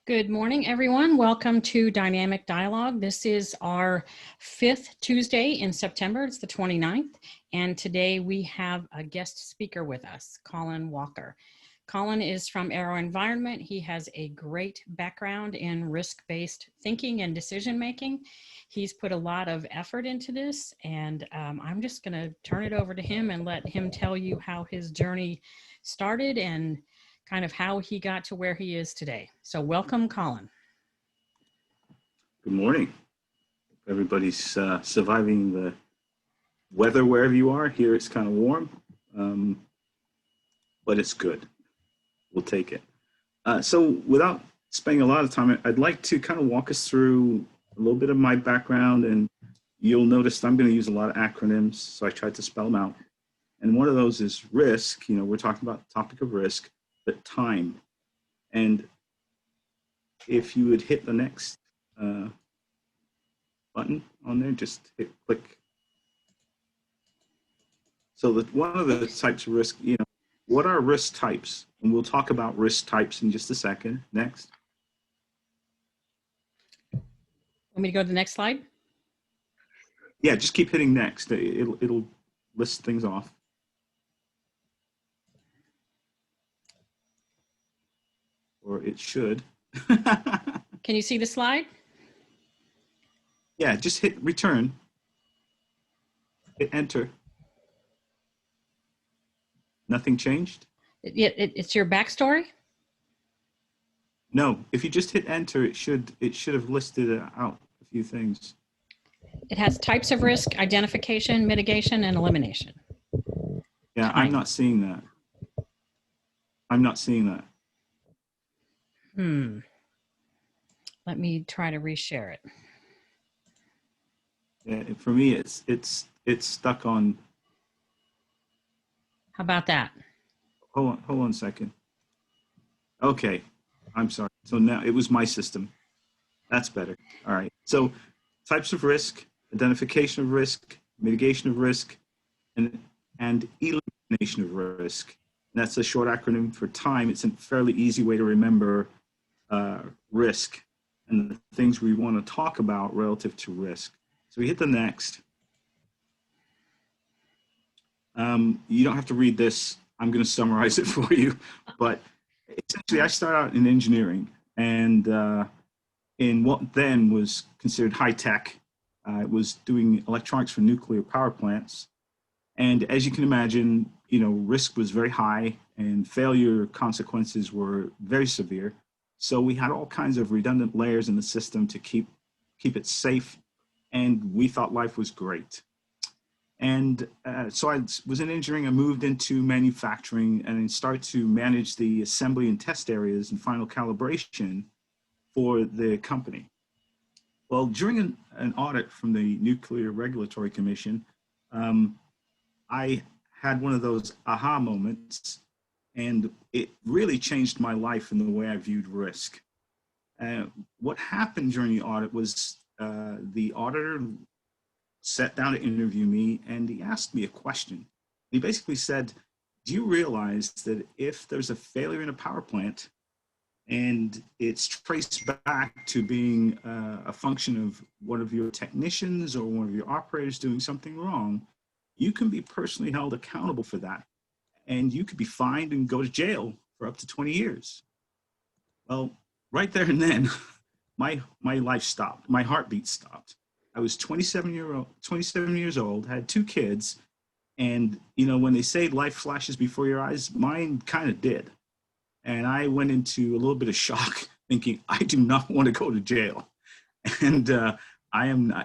Good morning, everyone. Welcome to Dynamic Dialog. This is our 5th Tuesday in September. It's the 29th. And today we have a guest speaker with us, Colin Walker. Colin is from AeroVironment. He has a great background in risk-based thinking and decision-making. He's put a lot of effort into this, and I'm just going to turn it over to him and let him tell you how his journey started and kind of how he got to where he is today. So welcome, Colin. Good morning. Everybody's surviving the weather wherever you are. Here it's kind of warm, but it's good. We'll take it. So without spending a lot of time, I'd like to kind of walk us through a little bit of my background, and you'll notice I'm going to use a lot of acronyms, so I tried to spell them out. And one of those is risk. You know, we're talking about the topic of risk, but time. And if you would hit the next button on there, just hit click. So one of the types of risk, you know, what are risk types? And we'll talk about risk types in just a second. Next. Want me to go to the next slide? Yeah, just keep hitting next. It'll list things off. Or it should. Can you see the slide? Yeah, just hit return. Hit enter. Nothing changed? It's your backstory? No, if you just hit enter, it should have listed out a few things. It has types of risk, identification, mitigation, and elimination. Yeah, I'm not seeing that. I'm not seeing that. Let me try to reshare it. Yeah, for me, it's stuck on. How about that? Hold on a second. Okay, I'm sorry. So now it was my system. That's better. All right. So types of risk, identification of risk, mitigation of risk, and elimination of risk. And that's a short acronym for time. It's a fairly easy way to remember risk and the things we want to talk about relative to risk. So we hit the next. You don't have to read this. I'm going to summarize it for you. But essentially, I started out in engineering, and in what then was considered high tech. I was doing electronics for nuclear power plants. And as you can imagine, you know, risk was very high and failure consequences were very severe. So we had all kinds of redundant layers in the system to keep it safe. And we thought life was great. And so I was in engineering. I moved into manufacturing and started to manage the assembly and test areas and final calibration for the company. Well, during an audit from the Nuclear Regulatory Commission, I had one of those aha moments, and it really changed my life in the way I viewed risk. What happened during the audit was the auditor sat down to interview me, and he asked me a question. He basically said, do you realize that if there's a failure in a power plant and it's traced back to being a function of one of your technicians or one of your operators doing something wrong, you can be personally held accountable for that, and you could be fined and go to jail for up to 20 years. Well, right there and then, my life stopped. My heartbeat stopped. I was 27 years old, had 2 kids, and you know, when they say life flashes before your eyes, mine kind of did. And I went into a little bit of shock, thinking, I do not want to go to jail, and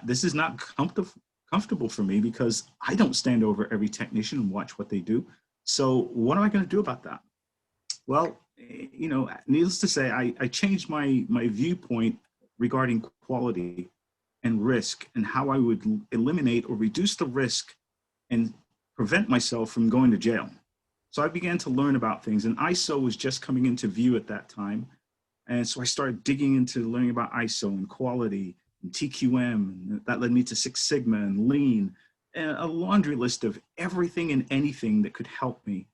this is not comfortable for me because I don't stand over every technician and watch what they do. So what am I going to do about that? Well, you know, needless to say, I changed my viewpoint regarding quality and risk and how I would eliminate or reduce the risk and prevent myself from going to jail. So I began to learn about things, and ISO was just coming into view at that time. And so I started digging into learning about ISO and quality and TQM, and that led me to Six Sigma and Lean, and a laundry list of everything and anything that could help me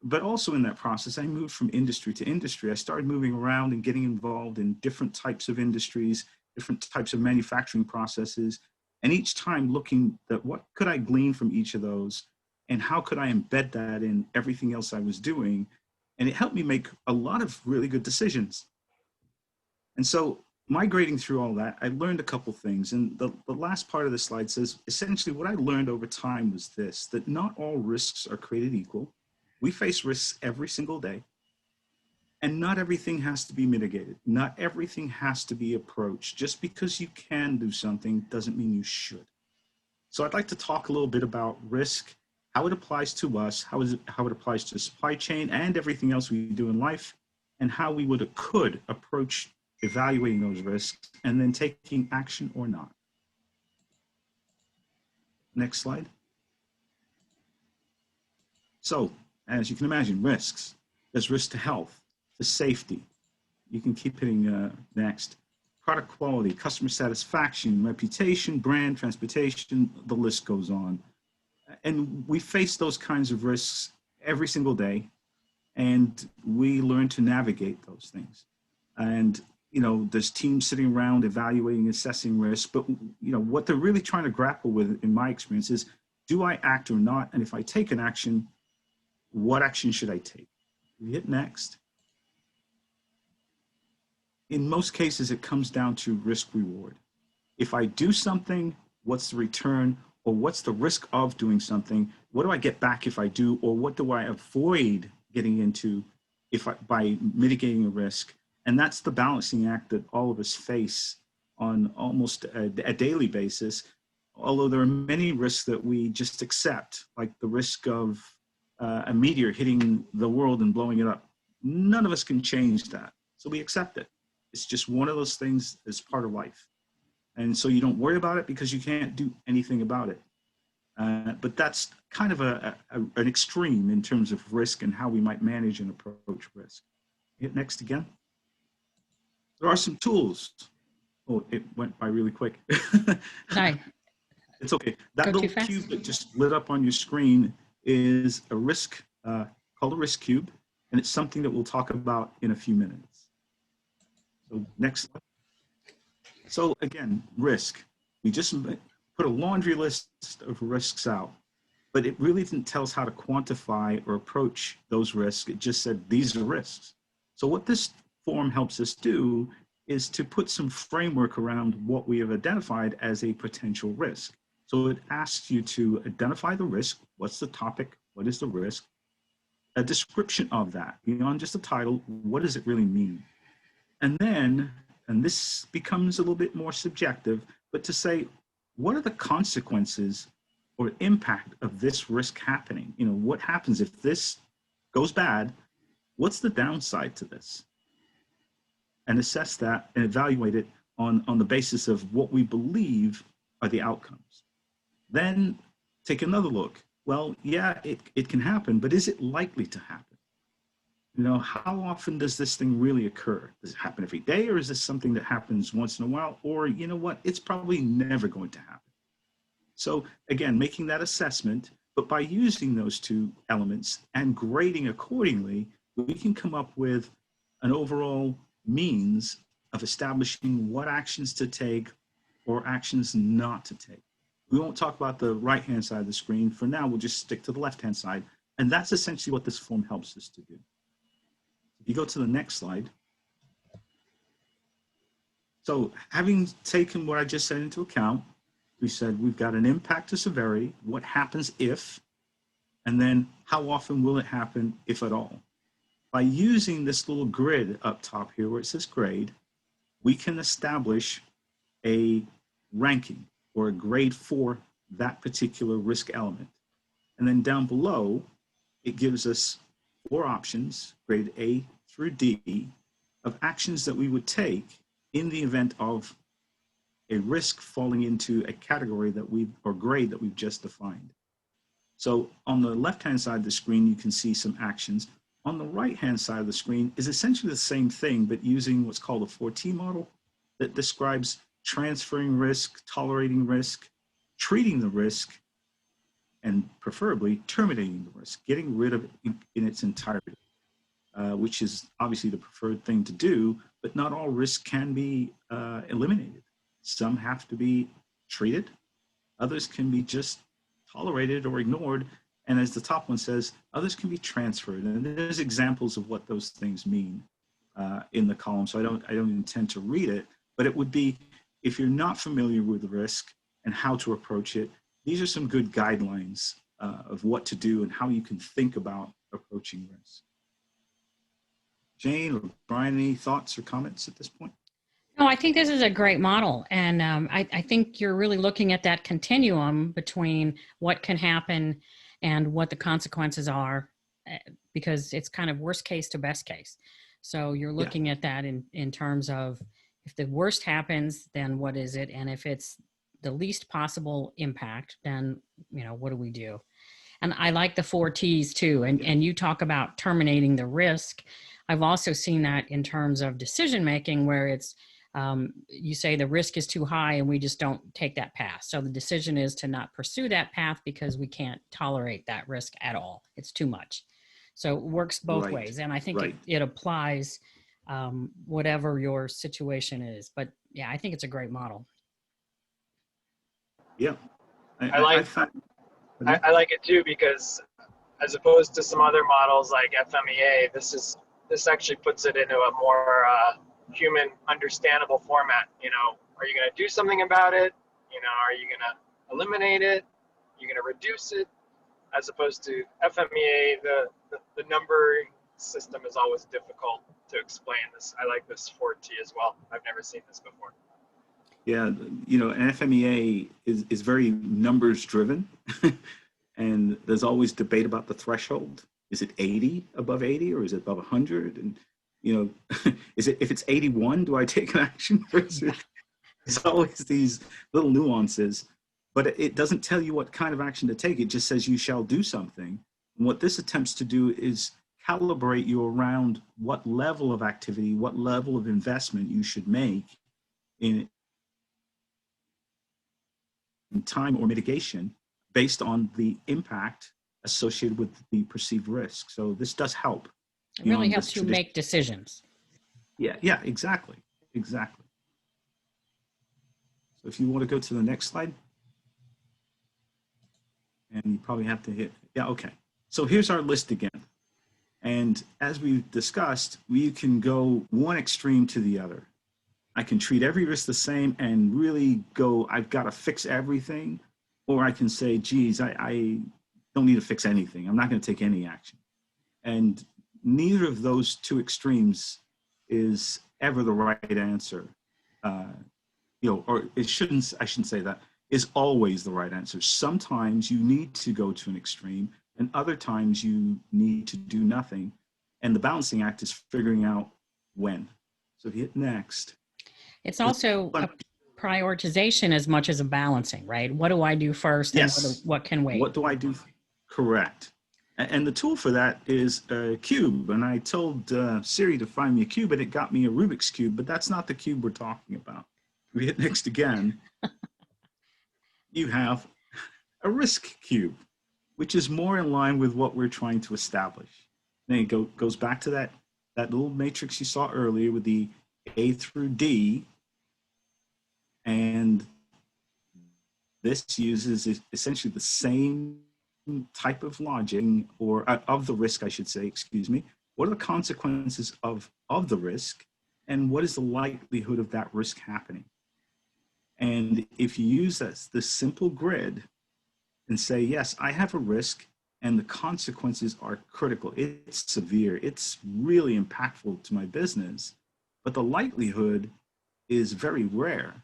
But also in that process, I moved from industry to industry. I started moving around and getting involved in different types of industries, different types of manufacturing processes, and each time looking at what could I glean from each of those and how could I embed that in everything else I was doing. And it helped me make a lot of really good decisions. And so migrating through all that, I learned a couple things. And the last part of the slide says, essentially what I learned over time was this, that not all risks are created equal. We face risks every single day. And not everything has to be mitigated. Not everything has to be approached. Just because you can do something doesn't mean you should. So I'd like to talk a little bit about risk, how it applies to us, how it applies to supply chain and everything else we do in life, and how we could approach evaluating those risks and then taking action or not. Next slide. So, as you can imagine, risks. There's risk to health, to safety. You can keep hitting next. Product quality, customer satisfaction, reputation, brand, transportation, the list goes on. And we face those kinds of risks every single day, and we learn to navigate those things. And there's teams sitting around evaluating, assessing risk, but what they're really trying to grapple with, in my experience, is do I act or not? And if I take an action, what action should I take? We hit next. In most cases, it comes down to risk reward. If I do something, what's the return, or what's the risk of doing something? What do I get back if I do, or what do I avoid getting into by mitigating a risk? And that's the balancing act that all of us face on almost a daily basis. Although there are many risks that we just accept, like the risk of a meteor hitting the world and blowing it up. None of us can change that, so we accept it. It's just one of those things that's part of life. And so you don't worry about it because you can't do anything about it. But that's kind of an extreme in terms of risk and how we might manage and approach risk. Hit next again. There are some tools. Oh, it went by really quick. Sorry. It's okay. That little cube that just lit up on your screen is a risk, called a risk cube, and it's something that we'll talk about in a few minutes. So next slide. So again, risk. We just put a laundry list of risks out, but it really didn't tell us how to quantify or approach those risks. It just said, these are risks. So what this form helps us do is to put some framework around what we have identified as a potential risk. So it asks you to identify the risk. What's the topic? What is the risk? A description of that, beyond just a title, what does it really mean? And then, and this becomes a little bit more subjective, but to say, what are the consequences or impact of this risk happening? What happens if this goes bad? What's the downside to this? And assess that and evaluate it on the basis of what we believe are the outcomes. Then take another look. Well, yeah, it can happen, but is it likely to happen? How often does this thing really occur? Does it happen every day, or is this something that happens once in a while? Or you know what, it's probably never going to happen. So again, making that assessment, but by using those two elements and grading accordingly, we can come up with an overall means of establishing what actions to take or actions not to take. We won't talk about the right-hand side of the screen. For now, we'll just stick to the left-hand side. And that's essentially what this form helps us to do. If you go to the next slide. So having taken what I just said into account, we said we've got an impact to severity, what happens if, and then how often will it happen, if at all. By using this little grid up top here where it says grade, we can establish a ranking or a grade for that particular risk element. And then down below, it gives us 4 options, grade A through D, of actions that we would take in the event of a risk falling into a category or grade that we've just defined. So on the left-hand side of the screen, you can see some actions. On the right-hand side of the screen is essentially the same thing, but using what's called a 4T model that describes transferring risk, tolerating risk, treating the risk, and preferably terminating the risk, getting rid of it in its entirety, which is obviously the preferred thing to do, but not all risk can be eliminated. Some have to be treated, others can be just tolerated or ignored, and as the top one says, others can be transferred. And there's examples of what those things mean in the column, so I don't intend to read it, but it would be, if you're not familiar with the risk and how to approach it, these are some good guidelines of what to do and how you can think about approaching risk. Jane or Brian, any thoughts or comments at this point? No, I think this is a great model. And I think you're really looking at that continuum between what can happen and what the consequences are, because it's kind of worst case to best case. So you're looking at that in terms of, if the worst happens, then what is it? And if it's the least possible impact, then, what do we do? And I like the 4 T's too. And you talk about terminating the risk. I've also seen that in terms of decision making, where it's, you say the risk is too high and we just don't take that path. So the decision is to not pursue that path because we can't tolerate that risk at all. It's too much. So it works both ways. And I think it applies whatever your situation is. But yeah, I think it's a great model. Yeah. I like it too, because as opposed to some other models like FMEA, this actually puts it into a more human understandable format. Are you going to do something about it? Are you going to eliminate it? Are you going to reduce it? As opposed to FMEA, the numbering system is always difficult to explain. I like this 4T as well. I've never seen this before. Yeah, an FMEA is very numbers driven, and there's always debate about the threshold. Is it 80, above 80, or is it above 100? And if it's 81, do I take an action? There's always these little nuances, but it doesn't tell you what kind of action to take. It just says you shall do something. And what this attempts to do is calibrate you around what level of activity, what level of investment you should make in time or mitigation based on the impact associated with the perceived risk. So this does help. It really helps you make decisions. Yeah, exactly. So if you want to go to the next slide. And you probably have to hit, okay. So here's our list again. And as we've discussed, we can go one extreme to the other. I can treat every risk the same and really go, I've got to fix everything. Or I can say, geez, I don't need to fix anything. I'm not going to take any action. And neither of those two extremes is ever the right answer. Or I shouldn't say that, is always the right answer. Sometimes you need to go to an extreme, and other times you need to do nothing. And the balancing act is figuring out when. So if you hit next. It's also a prioritization as much as a balancing, right? What do I do first? Yes. And what can wait? What do I do? Correct. And the tool for that is a cube. And I told Siri to find me a cube, and it got me a Rubik's Cube, but that's not the cube we're talking about. If we hit next again. You have a risk cube, which is more in line with what we're trying to establish. Then it goes back to that little matrix you saw earlier with the A through D. And this uses essentially the same type of logic, or of the risk, I should say, excuse me. What are the consequences of the risk, and what is the likelihood of that risk happening? And if you use this simple grid and say, yes, I have a risk and the consequences are critical, it's severe, it's really impactful to my business, but the likelihood is very rare,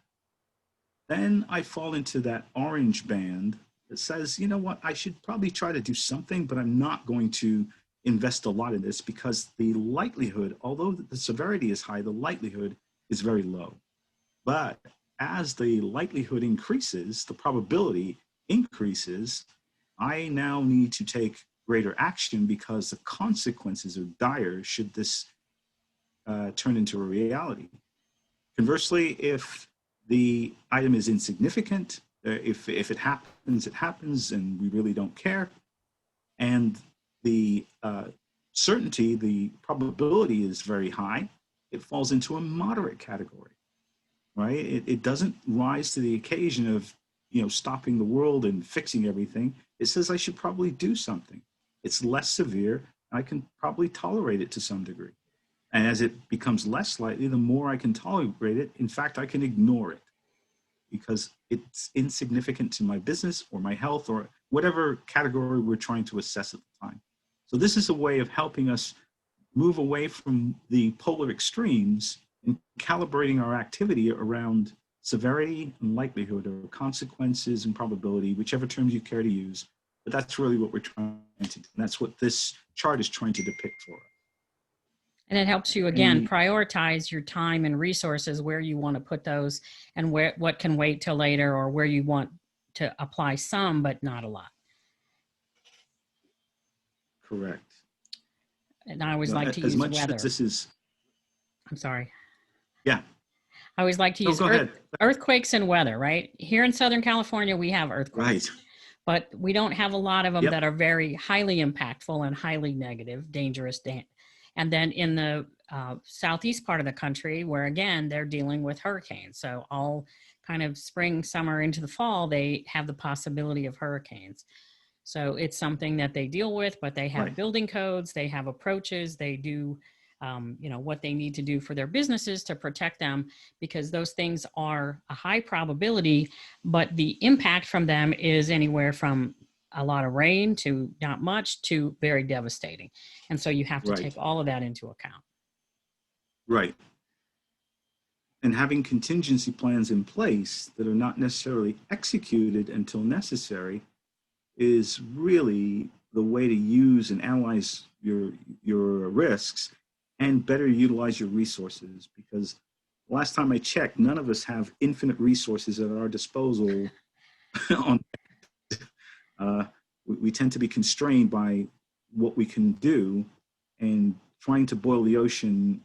then I fall into that orange band that says, you know what, I should probably try to do something, but I'm not going to invest a lot in this because the likelihood, although the severity is high, the likelihood is very low. But as the likelihood increases, the probability increases, I now need to take greater action because the consequences are dire should this turn into a reality. Conversely, if the item is insignificant, If it happens, it happens, and we really don't care. And the certainty, the probability is very high. It falls into a moderate category, right? It doesn't rise to the occasion of, stopping the world and fixing everything. It says I should probably do something. It's less severe. I can probably tolerate it to some degree. And as it becomes less likely, the more I can tolerate it. In fact, I can ignore it because it's insignificant to my business or my health or whatever category we're trying to assess at the time. So this is a way of helping us move away from the polar extremes and calibrating our activity around severity and likelihood, or consequences and probability, whichever terms you care to use. But that's really what we're trying to do. And that's what this chart is trying to depict for us. And it helps you, again, prioritize your time and resources, where you want to put those and what can wait till later, or where you want to apply some, but not a lot. Correct. And I always like to use weather. As this is, I'm sorry. Yeah. I always like to use earthquakes and weather, right? Here in Southern California, we have earthquakes. Right. But we don't have a lot of them that are very highly impactful and highly negative, dangerous. And then in the southeast part of the country, where again, they're dealing with hurricanes. So all kind of spring, summer into the fall, they have the possibility of hurricanes. So it's something that they deal with, but they have building codes, they have approaches, they do what they need to do for their businesses to protect them, because those things are a high probability, but the impact from them is anywhere from a lot of rain to not much to very devastating. And so you have to take all of that into account. Right. And having contingency plans in place that are not necessarily executed until necessary is really the way to use and analyze your risks and better utilize your resources. Because last time I checked, none of us have infinite resources at our disposal. We tend to be constrained by what we can do, and trying to boil the ocean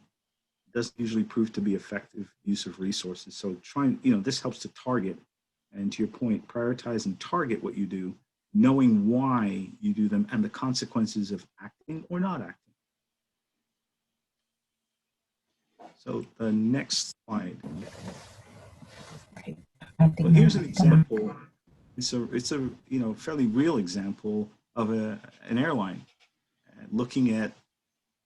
doesn't usually prove to be effective use of resources. So this helps to target, and to your point, prioritize and target what you do, knowing why you do them and the consequences of acting or not acting. So the next slide. Well, here's an example. It's a fairly real example of an airline looking at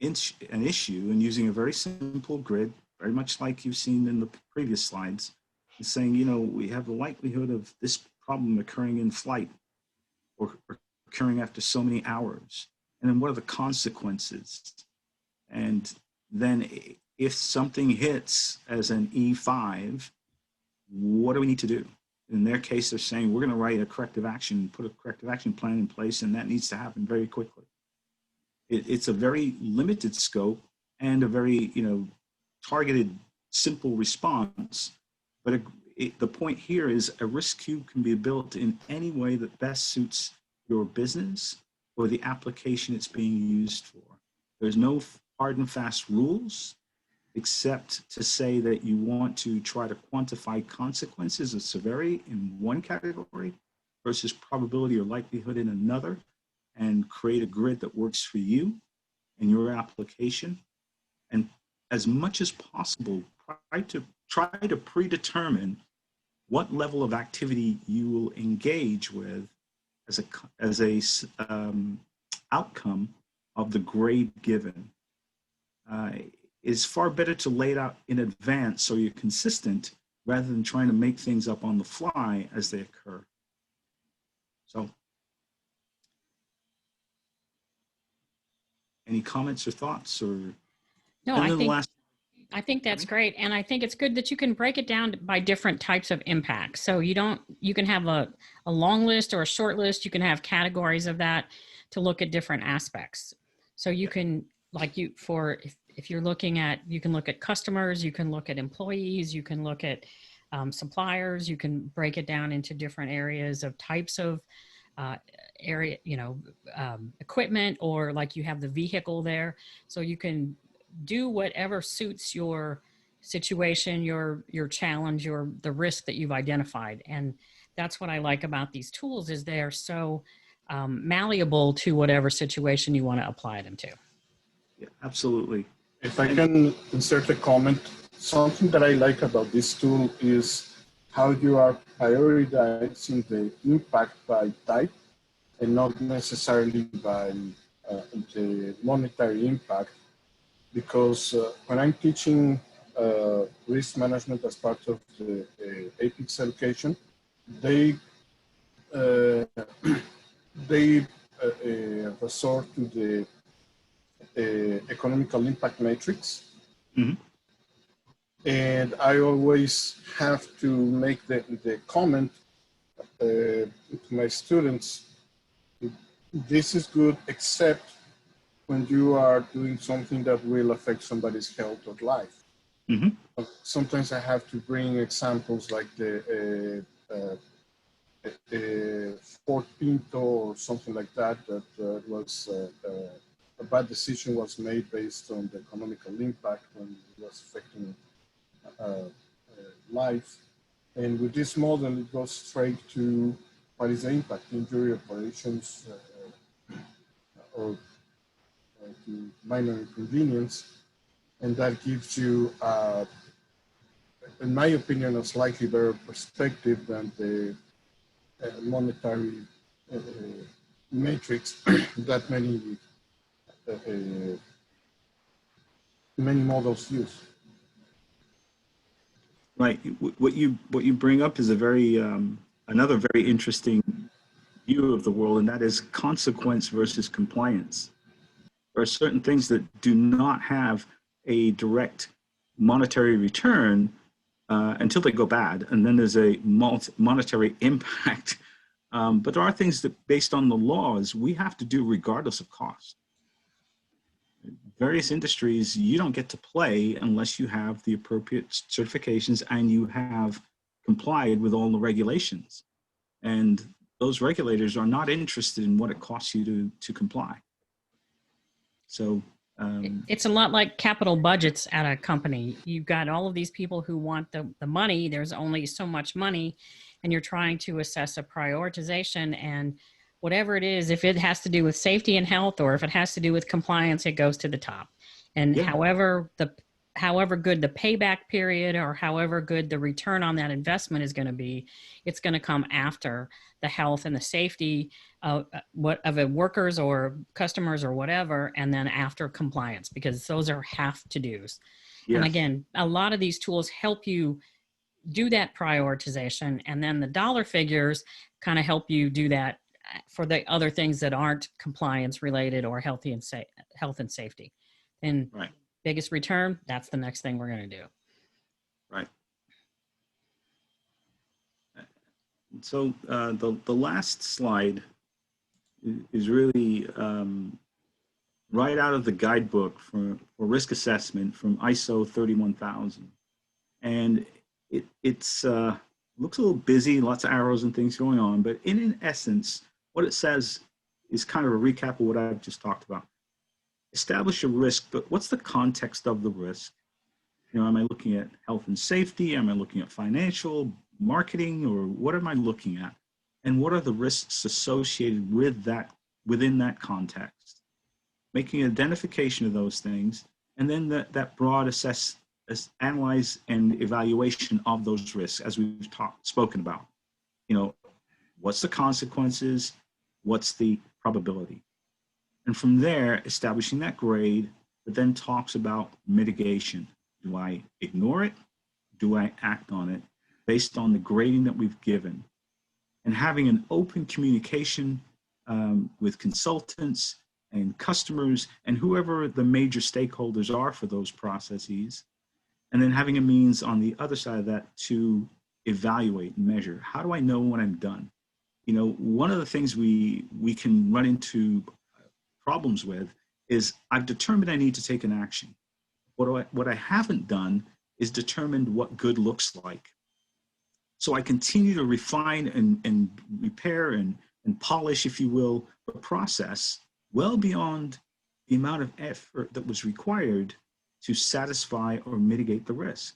an issue and using a very simple grid, very much like you've seen in the previous slides, and saying, we have the likelihood of this problem occurring in flight or occurring after so many hours. And then what are the consequences? And then if something hits as an E5, what do we need to do? In their case, they're saying we're going to write a corrective action, put a corrective action plan in place, and that needs to happen very quickly. It's a very limited scope and a very targeted, simple response. But the point here is a risk cube can be built in any way that best suits your business or the application it's being used for. There's no hard and fast rules, except to say that you want to try to quantify consequences of severity in one category versus probability or likelihood in another, and create a grid that works for you and your application. And as much as possible, try to predetermine what level of activity you will engage with as a outcome of the grade given. It's far better to lay it out in advance so you're consistent rather than trying to make things up on the fly as they occur. So, any comments or thoughts? Or no, I think that's great. And I think it's good that you can break it down by different types of impacts. So you can have a long list or a short list. You can have categories of that to look at different aspects. So you can, if you're looking at, you can look at customers, you can look at employees, you can look at suppliers, you can break it down into different areas of types of equipment, or like you have the vehicle there. So you can do whatever suits your situation, your challenge, the risk that you've identified. And that's what I like about these tools is they're so malleable to whatever situation you want to apply them to. Yeah, absolutely. If I can insert a comment, something that I like about this tool is how you are prioritizing the impact by type and not necessarily by the monetary impact. Because when I'm teaching risk management as part of the APICS education, they resort to the economical impact matrix. Mm-hmm. And I always have to make the comment to my students, this is good except when you are doing something that will affect somebody's health or life. Mm-hmm. Sometimes I have to bring examples like the Ford Pinto or something like that, that was a bad decision was made based on the economical impact when it was affecting life. And with this model, it goes straight to what is the impact, injury, operations, or to minor inconvenience. And that gives you, in my opinion, a slightly better perspective than the monetary matrix that many models use. Right. What you bring up is a very another very interesting view of the world, and that is consequence versus compliance. There are certain things that do not have a direct monetary return until they go bad, and then there's a monetary impact. But there are things that, based on the laws, we have to do regardless of cost. Various industries, you don't get to play unless you have the appropriate certifications and you have complied with all the regulations. And those regulators are not interested in what it costs you to comply. So it's a lot like capital budgets at a company. You've got all of these people who want the money. There's only so much money, and you're trying to assess a prioritization, and whatever it is, if it has to do with safety and health, or if it has to do with compliance, it goes to the top. And yeah. however good the payback period or however good the return on that investment is going to be, it's going to come after the health and the safety of workers or customers or whatever, and then after compliance, because those are have to do's. Yes. And again, a lot of these tools help you do that prioritization, and then the dollar figures kind of help you do that for the other things that aren't compliance related or health and safety. And right. Biggest return, that's the next thing we're going to do. Right. So the last slide is really right out of the guidebook for risk assessment from ISO 31000. And it's looks a little busy, lots of arrows and things going on, but in essence, what it says is kind of a recap of what I've just talked about. Establish a risk, but what's the context of the risk? You know, am I looking at health and safety? Am I looking at financial, marketing, or what am I looking at? And what are the risks associated with that, within that context? Making an identification of those things, and then that broad analyze and evaluation of those risks, as we've spoken about. You know, what's the consequences? What's the probability? And from there, establishing that grade, but then talks about mitigation. Do I ignore it? Do I act on it based on the grading that we've given? And having an open communication with consultants and customers and whoever the major stakeholders are for those processes. And then having a means on the other side of that to evaluate and measure. How do I know when I'm done? You know, one of the things we can run into problems with is I've determined I need to take an action. What I haven't done is determined what good looks like. So I continue to refine and repair and polish, if you will, the process well beyond the amount of effort that was required to satisfy or mitigate the risk.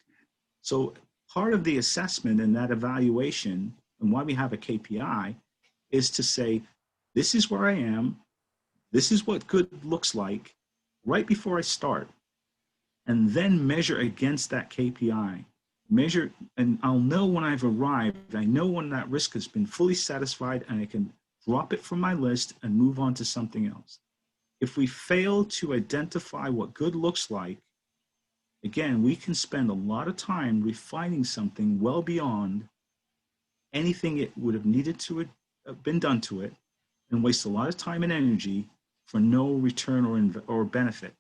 So part of the assessment and that evaluation and why we have a KPI is to say, this is where I am, this is what good looks like right before I start, and then measure against that KPI. Measure, and I'll know when I've arrived, I know when that risk has been fully satisfied, and I can drop it from my list and move on to something else. If we fail to identify what good looks like, again, we can spend a lot of time refining something well beyond anything it would have needed to have been done to it, and waste a lot of time and energy for no return or benefit.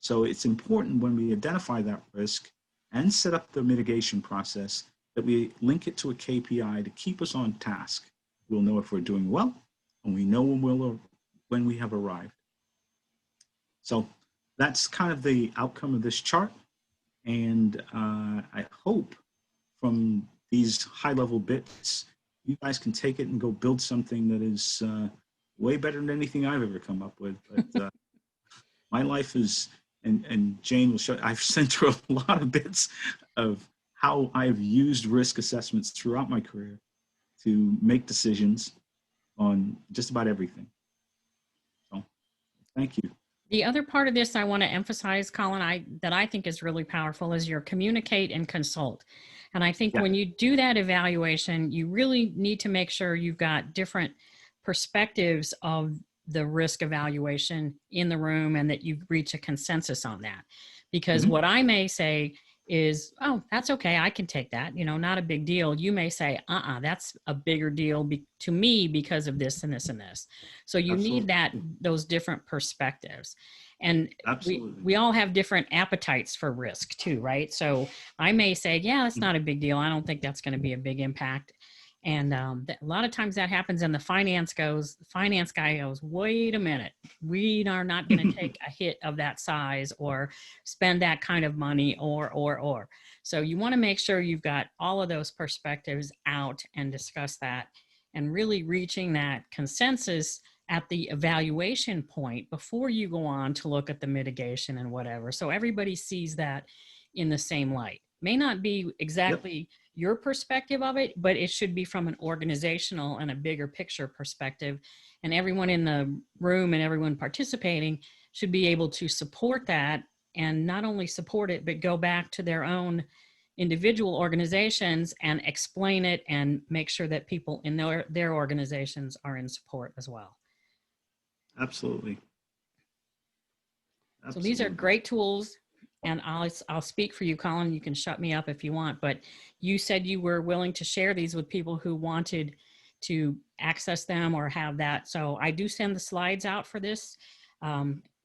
So it's important when we identify that risk and set up the mitigation process that we link it to a KPI to keep us on task. We'll know if we're doing well, and we know when we have arrived. So that's kind of the outcome of this chart. And I hope from these high-level bits, you guys can take it and go build something that is way better than anything I've ever come up with. But my life is, and Jane will show, I've sent her a lot of bits of how I've used risk assessments throughout my career to make decisions on just about everything. So thank you. The other part of this I want to emphasize, Colin, that I think is really powerful is your communicate and consult. And I think when you do that evaluation, you really need to make sure you've got different perspectives of the risk evaluation in the room and that you reach a consensus on that. Because what I may say is, oh, that's okay, I can take that, not a big deal. You may say, that's a bigger deal to me because of this and this and this. So you need those different perspectives. And we all have different appetites for risk too, right? So I may say, yeah, that's not a big deal. I don't think that's going to be a big impact. And a lot of times that happens, and the finance guy goes, wait a minute, we are not going to take a hit of that size or spend that kind of money or. So you want to make sure you've got all of those perspectives out and discuss that, and really reaching that consensus at the evaluation point before you go on to look at the mitigation and whatever. So everybody sees that in the same light. May not be exactly your perspective of it, but it should be from an organizational and a bigger picture perspective. And everyone in the room and everyone participating should be able to support that, and not only support it, but go back to their own individual organizations and explain it and make sure that people in their organizations are in support as well. Absolutely. So these are great tools. And I'll speak for you, Colin. You can shut me up if you want, but you said you were willing to share these with people who wanted to access them or have that. So I do send the slides out for this.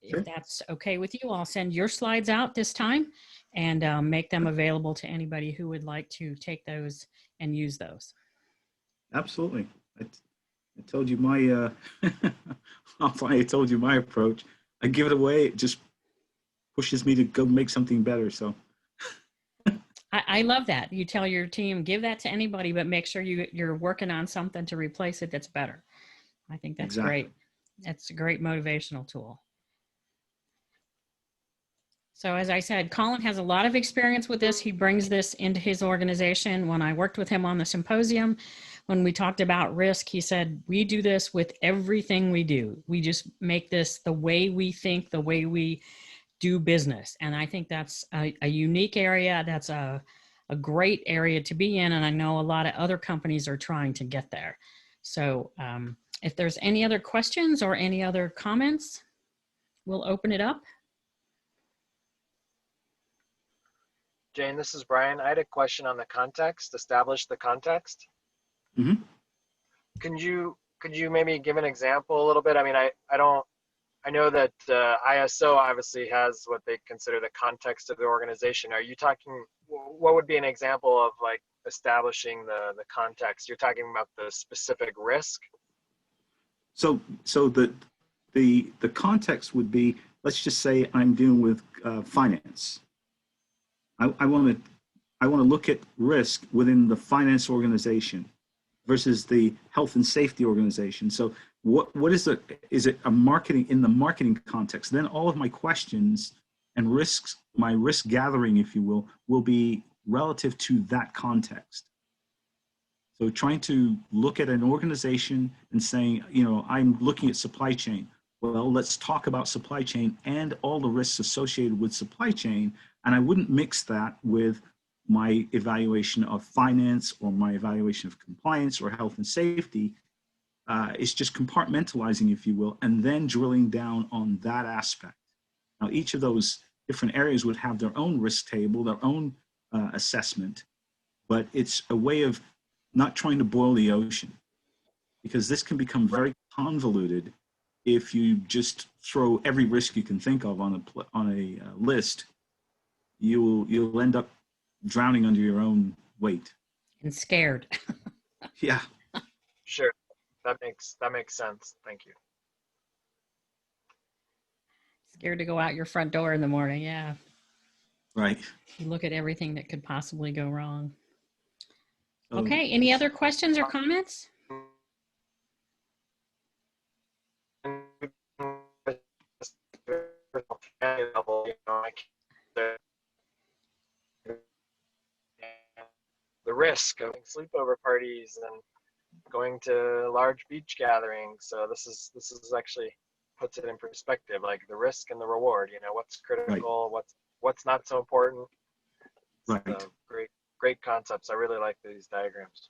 If that's okay with you, I'll send your slides out this time and make them available to anybody who would like to take those and use those. Absolutely. I told you my, I told you my approach. I give it away. It just pushes me to go make something better. So I love that. You tell your team, give that to anybody, but make sure you're working on something to replace it that's better. I think that's great. That's a great motivational tool. So as I said, Colin has a lot of experience with this. He brings this into his organization. When I worked with him on the symposium, when we talked about risk, he said, we do this with everything we do. We just make this the way we think, the way we do business. And I think that's a unique area. That's a great area to be in. And I know a lot of other companies are trying to get there. So if there's any other questions or any other comments, we'll open it up. Jane, this is Brian. I had a question on the context, establish the context. Could you maybe give an example a little bit? I mean, I know that ISO obviously has what they consider the context of the organization. Are you talking, what would be an example of like establishing the context? You're talking about the specific risk? So the context would be, let's just say I'm dealing with finance. I want to look at risk within the finance organization versus the health and safety organization. So what is it a marketing, in the marketing context? Then all of my questions and risks, my risk gathering, if you will be relative to that context. So trying to look at an organization and saying, you know, I'm looking at supply chain. Well, let's talk about supply chain and all the risks associated with supply chain. And I wouldn't mix that with my evaluation of finance or my evaluation of compliance or health and safety. It's just compartmentalizing, if you will, and then drilling down on that aspect. Now, each of those different areas would have their own risk table, their own assessment, but it's a way of not trying to boil the ocean, because this can become very convoluted if you just throw every risk you can think of on a list. You'll end up drowning under your own weight and scared. Yeah. Sure, that makes sense. Thank you. Scared to go out your front door in the morning. Yeah. Right. You look at everything that could possibly go wrong. So, Okay. Any other questions or comments? The risk of sleepover parties and going to large beach gatherings. So this is actually puts it in perspective, like the risk and the reward. You know, what's critical, right. what's not so important. Right. So great concepts. I really like these diagrams.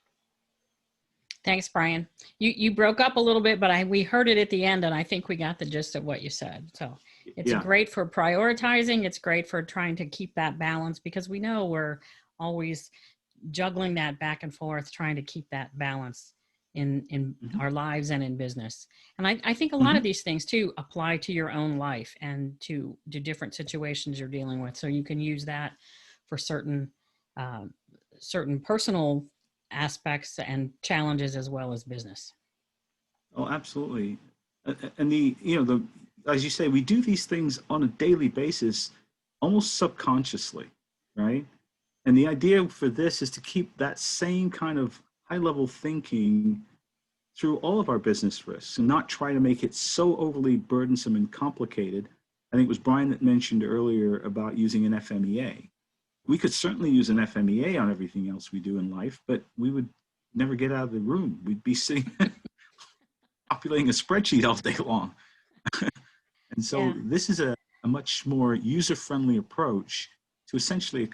Thanks, Brian. You broke up a little bit, but we heard it at the end, and I think we got the gist of what you said. So it's great for prioritizing. It's great for trying to keep that balance, because we know we're always juggling that back and forth, trying to keep that balance in mm-hmm. our lives and in business. And I think a lot mm-hmm. of these things too apply to your own life and to different situations you're dealing with. So you can use that for certain personal aspects and challenges as well as business. Oh, absolutely. And as you say, we do these things on a daily basis, almost subconsciously, right? And the idea for this is to keep that same kind of high-level thinking through all of our business risks and not try to make it so overly burdensome and complicated. I think it was Brian that mentioned earlier about using an FMEA. We could certainly use an FMEA on everything else we do in life, but we would never get out of the room. We'd be sitting populating a spreadsheet all day long. And so this is a much more user-friendly approach to essentially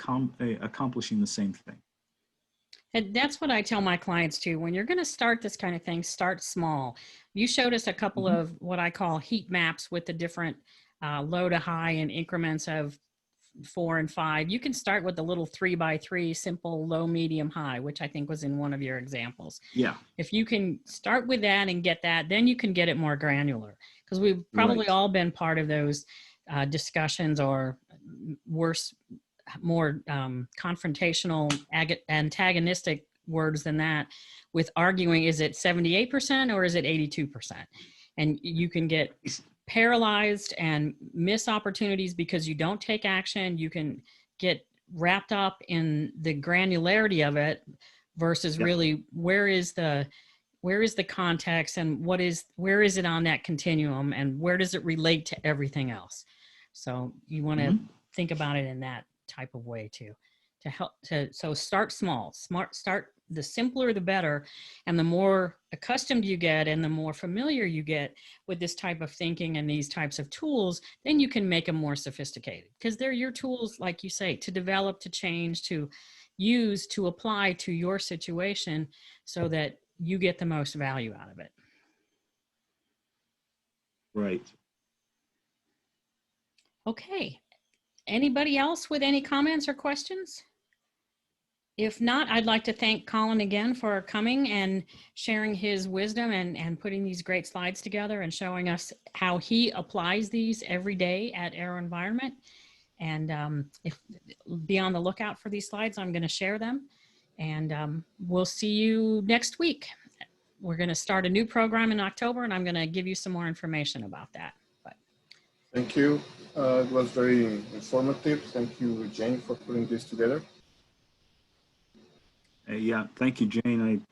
accomplishing the same thing. And that's what I tell my clients too. When you're going to start this kind of thing, start small. You showed us a couple mm-hmm. of what I call heat maps with the different low to high in increments of 4 and 5. You can start with the little 3x3 simple low, medium, high, which I think was in one of your examples. Yeah. If you can start with that and get that, then you can get it more granular, because we've probably all been part of those discussions, or worse, more confrontational, antagonistic words than that, with arguing, is it 78% or is it 82%? And you can get paralyzed and miss opportunities because you don't take action. You can get wrapped up in the granularity of it versus really where is the context, and where is it on that continuum, and where does it relate to everything else? So you want to think about it in that type of way too, so start small. Start, the simpler the better, and the more accustomed you get and the more familiar you get with this type of thinking and these types of tools, then you can make them more sophisticated, because they're your tools, like you say, to develop, to change, to use, to apply to your situation so that you get the most value out of it. Right. Okay. Anybody else with any comments or questions? If not, I'd like to thank Colin again for coming and sharing his wisdom and putting these great slides together and showing us how he applies these every day at AeroVironment. And be on the lookout for these slides. I'm going to share them, and we'll see you next week. We're going to start a new program in October, and I'm going to give you some more information about that. Thank you. It was very informative. Thank you, Jane, for putting this together. Yeah, thank you, Jane.